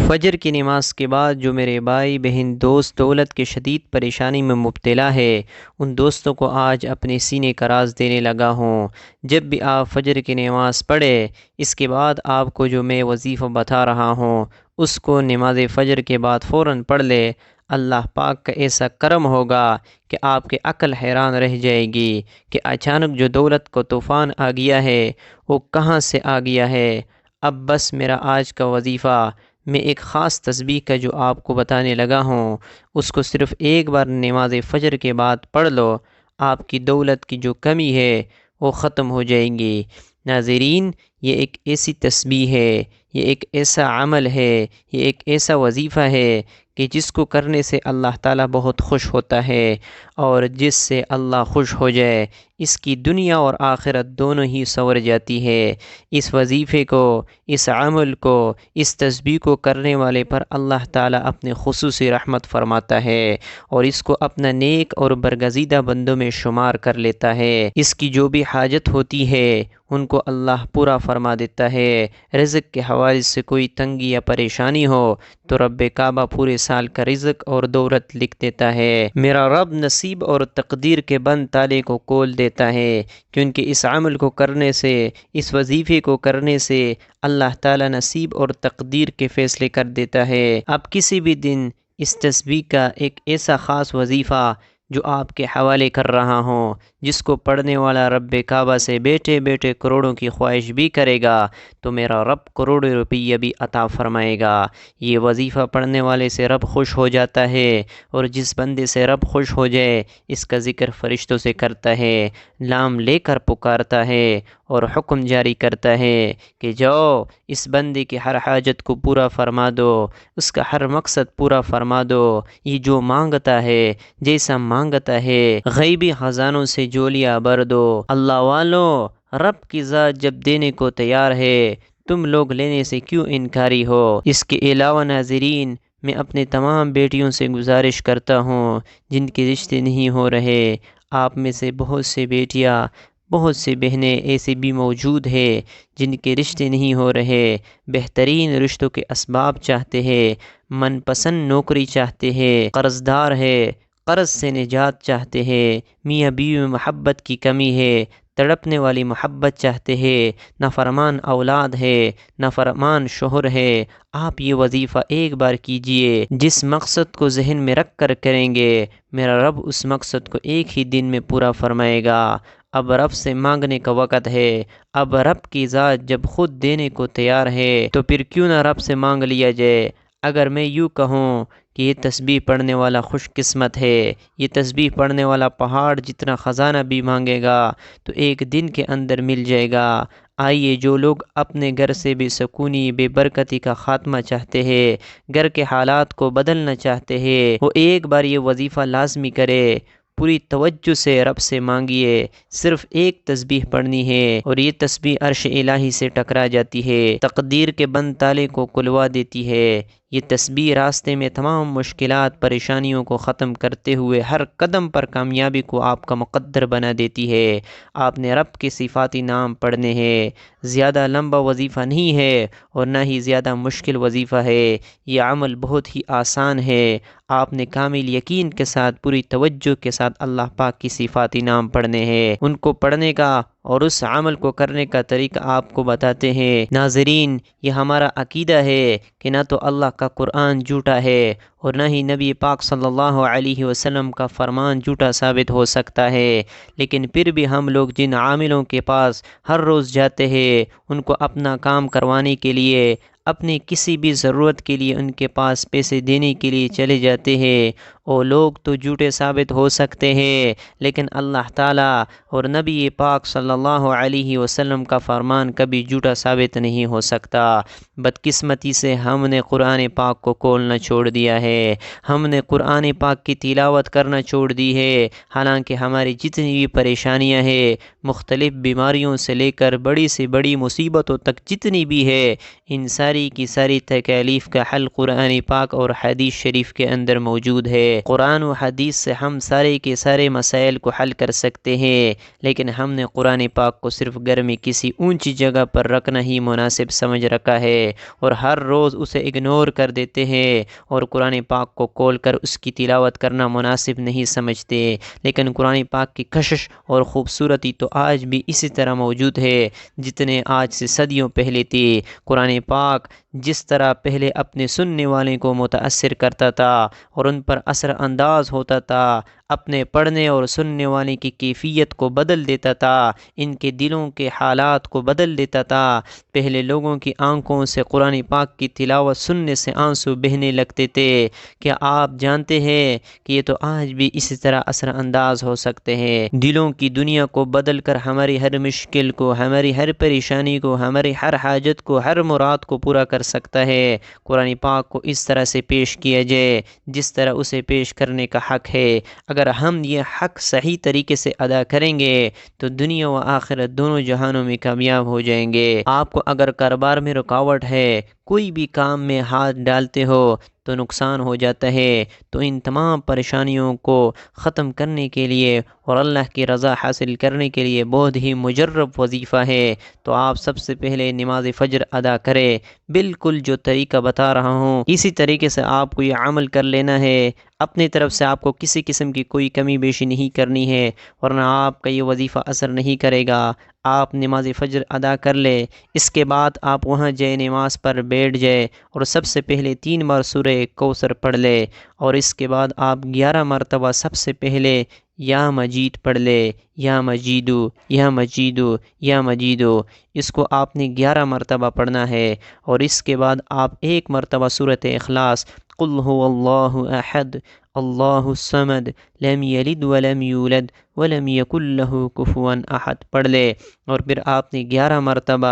فجر کی نماز کے بعد جو میرے بھائی بہن دوست دولت کے شدید پریشانی میں مبتلا ہے، ان دوستوں کو آج اپنے سینے کا راز دینے لگا ہوں۔ جب بھی آپ فجر کی نماز پڑھیں، اس کے بعد آپ کو جو میں وظیفہ بتا رہا ہوں اس کو نماز فجر کے بعد فوراً پڑھ لے۔ اللہ پاک کا ایسا کرم ہوگا کہ آپ کی عقل حیران رہ جائے گی کہ اچانک جو دولت کو طوفان آ گیا ہے وہ کہاں سے آ گیا ہے۔ اب بس میرا آج کا وظیفہ، میں ایک خاص تسبیح کا جو آپ کو بتانے لگا ہوں اس کو صرف ایک بار نماز فجر کے بعد پڑھ لو، آپ کی دولت کی جو کمی ہے وہ ختم ہو جائے گی۔ ناظرین، یہ ایک ایسی تسبیح ہے، یہ ایک ایسا عمل ہے، یہ ایک ایسا وظیفہ ہے کہ جس کو کرنے سے اللہ تعالیٰ بہت خوش ہوتا ہے، اور جس سے اللہ خوش ہو جائے اس کی دنیا اور آخرت دونوں ہی سنور جاتی ہے۔ اس وظیفے کو، اس عمل کو، اس تسبیح کو کرنے والے پر اللہ تعالیٰ اپنے خصوصی رحمت فرماتا ہے اور اس کو اپنا نیک اور برگزیدہ بندوں میں شمار کر لیتا ہے۔ اس کی جو بھی حاجت ہوتی ہے ان کو اللہ پورا فرما دیتا ہے۔ رزق کے حوالے سے کوئی تنگی یا پریشانی ہو تو رب کعبہ پورے سال کا رزق اور دولت لکھ دیتا ہے۔ میرا رب نصیب اور تقدیر کے بند تالے کو کھول دیتا ہے، کیونکہ اس عمل کو کرنے سے، اس وظیفے کو کرنے سے اللہ تعالیٰ نصیب اور تقدیر کے فیصلے کر دیتا ہے۔ اب کسی بھی دن اس تسبیح کا ایک ایسا خاص وظیفہ جو آپ کے حوالے کر رہا ہوں، جس کو پڑھنے والا رب کعبہ سے بیٹھے بیٹھے کروڑوں کی خواہش بھی کرے گا تو میرا رب کروڑوں روپیہ بھی عطا فرمائے گا۔ یہ وظیفہ پڑھنے والے سے رب خوش ہو جاتا ہے، اور جس بندے سے رب خوش ہو جائے اس کا ذکر فرشتوں سے کرتا ہے، نام لے کر پکارتا ہے اور حکم جاری کرتا ہے کہ جاؤ اس بندے کی ہر حاجت کو پورا فرما دو، اس کا ہر مقصد پورا فرما دو۔ یہ جو مانگتا ہے، جیسا مانگتا ہے، غیبی خزانوں سے جولیاں بھر دو۔ اللہ والوں، رب کی ذات جب دینے کو تیار ہے تم لوگ لینے سے کیوں انکاری ہو؟ اس کے علاوہ ناظرین، میں اپنے تمام بیٹیوں سے گزارش کرتا ہوں جن کے رشتے نہیں ہو رہے، آپ میں سے بہت سے بیٹیاں، بہت سے بہنیں ایسے بھی موجود ہیں جن کے رشتے نہیں ہو رہے، بہترین رشتوں کے اسباب چاہتے ہیں، من پسند نوکری چاہتے ہیں، قرض دار ہے، قرض سے نجات چاہتے ہیں، میاں بیوی میں محبت کی کمی ہے، تڑپنے والی محبت چاہتے ہیں، نافرمان اولاد ہے، نافرمان شوہر ہے۔ آپ یہ وظیفہ ایک بار کیجئے، جس مقصد کو ذہن میں رکھ کر کریں گے میرا رب اس مقصد کو ایک ہی دن میں پورا فرمائے گا۔ اب رب سے مانگنے کا وقت ہے۔ اب رب کی ذات جب خود دینے کو تیار ہے تو پھر کیوں نہ رب سے مانگ لیا جائے۔ اگر میں یوں کہوں کہ یہ تسبیح پڑھنے والا خوش قسمت ہے، یہ تسبیح پڑھنے والا پہاڑ جتنا خزانہ بھی مانگے گا تو ایک دن کے اندر مل جائے گا۔ آئیے، جو لوگ اپنے گھر سے بے سکونی، بے برکتی کا خاتمہ چاہتے ہیں، گھر کے حالات کو بدلنا چاہتے ہیں، وہ ایک بار یہ وظیفہ لازمی کرے، پوری توجہ سے رب سے مانگیے۔ صرف ایک تسبیح پڑھنی ہے اور یہ تسبیح عرش الہی سے ٹکرا جاتی ہے، تقدیر کے بند تالے کو کھلوا دیتی ہے۔ یہ تسبیح راستے میں تمام مشکلات، پریشانیوں کو ختم کرتے ہوئے ہر قدم پر کامیابی کو آپ کا مقدر بنا دیتی ہے۔ آپ نے رب کے صفاتی نام پڑھنے ہیں۔ زیادہ لمبا وظیفہ نہیں ہے اور نہ ہی زیادہ مشکل وظیفہ ہے، یہ عمل بہت ہی آسان ہے۔ آپ نے کامل یقین کے ساتھ، پوری توجہ کے ساتھ اللہ پاک کی صفاتی نام پڑھنے ہیں۔ ان کو پڑھنے کا اور اس عمل کو کرنے کا طریقہ آپ کو بتاتے ہیں۔ ناظرین، یہ ہمارا عقیدہ ہے کہ نہ تو اللہ کا قرآن جھوٹا ہے اور نہ ہی نبی پاک صلی اللہ علیہ وسلم کا فرمان جھوٹا ثابت ہو سکتا ہے، لیکن پھر بھی ہم لوگ جن عاملوں کے پاس ہر روز جاتے ہیں، ان کو اپنا کام کروانے کے لیے، اپنی کسی بھی ضرورت کے لیے ان کے پاس پیسے دینے کے لیے چلے جاتے ہیں، وہ لوگ تو جھوٹے ثابت ہو سکتے ہیں، لیکن اللہ تعالیٰ اور نبی پاک صلی اللہ علیہ وسلم کا فرمان کبھی جھوٹا ثابت نہیں ہو سکتا۔ بدقسمتی سے ہم نے قرآن پاک کو کھولنا چھوڑ دیا ہے، ہم نے قرآن پاک کی تلاوت کرنا چھوڑ دی ہے، حالانکہ ہماری جتنی بھی پریشانیاں ہیں، مختلف بیماریوں سے لے کر بڑی سے بڑی مصیبتوں تک جتنی بھی ہے، ان ساری کی ساری تکالیف کا حل قرآن پاک اور حدیث شریف کے اندر موجود ہے۔ قرآن و حدیث سے ہم سارے کے سارے مسائل کو حل کر سکتے ہیں، لیکن ہم نے قرآن پاک کو صرف گھر میں کسی اونچی جگہ پر رکھنا ہی مناسب سمجھ رکھا ہے اور ہر روز اسے اگنور کر دیتے ہیں اور قرآن پاک کو کھول کر اس کی تلاوت کرنا مناسب نہیں سمجھتے۔ لیکن قرآن پاک کی کشش اور خوبصورتی تو آج بھی اسی طرح موجود ہے جتنے آج سے صدیوں پہلے تھی۔ قرآن پاک جس طرح پہلے اپنے سننے والے کو متاثر کرتا تھا اور ان پر اثر انداز ہوتا تھا، اپنے پڑھنے اور سننے والے کی کیفیت کو بدل دیتا تھا، ان کے دلوں کے حالات کو بدل دیتا تھا۔ پہلے لوگوں کی آنکھوں سے قرآن پاک کی تلاوت سننے سے آنسو بہنے لگتے تھے۔ کیا آپ جانتے ہیں کہ یہ تو آج بھی اسی طرح اثر انداز ہو سکتے ہیں؟ دلوں کی دنیا کو بدل کر ہماری ہر مشکل کو، ہماری ہر پریشانی کو، ہماری ہر حاجت کو، ہر مراد کو پورا کر سکتا ہے۔ قرآن پاک کو اس طرح سے پیش کیا جائے جس طرح اسے پیش کرنے کا حق ہے۔ اگر ہم یہ حق صحیح طریقے سے ادا کریں گے تو دنیا و آخرت دونوں جہانوں میں کامیاب ہو جائیں گے۔ آپ کو اگر کاروبار میں رکاوٹ ہے، کوئی بھی کام میں ہاتھ ڈالتے ہو تو نقصان ہو جاتا ہے، تو ان تمام پریشانیوں کو ختم کرنے کے لیے اور اللہ کی رضا حاصل کرنے کے لیے بہت ہی مجرب وظیفہ ہے۔ تو آپ سب سے پہلے نماز فجر ادا کریں، بالکل جو طریقہ بتا رہا ہوں اسی طریقے سے آپ کو یہ عمل کر لینا ہے۔ اپنی طرف سے آپ کو کسی قسم کی کوئی کمی بیشی نہیں کرنی ہے، ورنہ آپ کا یہ وظیفہ اثر نہیں کرے گا۔ آپ نماز فجر ادا کر لے، اس کے بعد آپ وہاں جائے نماز پر بیٹھ جائے اور سب سے پہلے 3 بار سورہ کوثر پڑھ لے، اور اس کے بعد آپ 11 مرتبہ سب سے پہلے یا مجید پڑھ لے، یا مجیدو یا مجیدو یا مجیدو۔ اس کو آپ نے 11 مرتبہ پڑھنا ہے، اور اس کے بعد آپ 1 مرتبہ سورۃ اخلاص قل هو اللہ احد اللہ الصمد لم یلد ولم یولد ولم یکن له کفوا احد پڑھ لے، اور پھر آپ نے 11 مرتبہ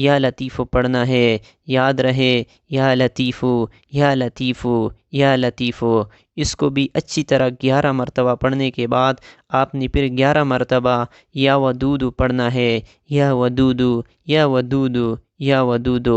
یا لطیف پڑھنا ہے۔ یاد رہے، یا لطیف یا لطیف یا لطیف۔ اس کو بھی اچھی طرح 11 مرتبہ پڑھنے کے بعد آپ نے پھر 11 مرتبہ یا ودود پڑھنا ہے، یا ودود یا ودود یا ودود۔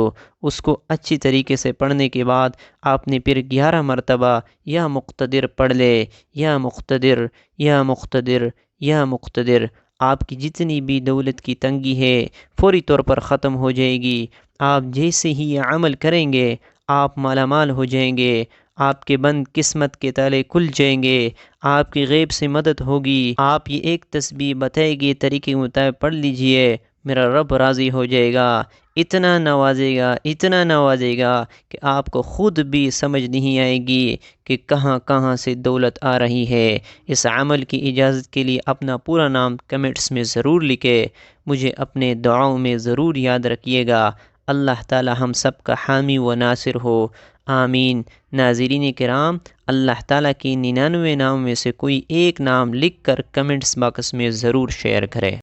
اس کو اچھی طریقے سے پڑھنے کے بعد آپ نے پھر 11 مرتبہ یا مقتدر پڑھ لے، یا مقتدر یا مقتدر یا مقتدر۔ آپ کی جتنی بھی دولت کی تنگی ہے فوری طور پر ختم ہو جائے گی۔ آپ جیسے ہی یہ عمل کریں گے آپ مالا مال ہو جائیں گے، آپ کے بند قسمت کے تالے کھل جائیں گے، آپ کی غیب سے مدد ہوگی۔ آپ یہ ایک تسبیح بتائے گی طریقے کے مطابق پڑھ لیجئے، میرا رب راضی ہو جائے گا، اتنا نوازے گا، اتنا نوازے گا کہ آپ کو خود بھی سمجھ نہیں آئے گی کہ کہاں کہاں سے دولت آ رہی ہے۔ اس عمل کی اجازت کے لیے اپنا پورا نام کمنٹس میں ضرور لکھے، مجھے اپنے دعاؤں میں ضرور یاد رکھیے گا۔ اللہ تعالی ہم سب کا حامی و ناصر ہو، آمین۔ ناظرین کرام، اللہ تعالیٰ کی 99 نام میں سے کوئی ایک نام لکھ کر کمنٹس باکس میں ضرور شیئر کرے۔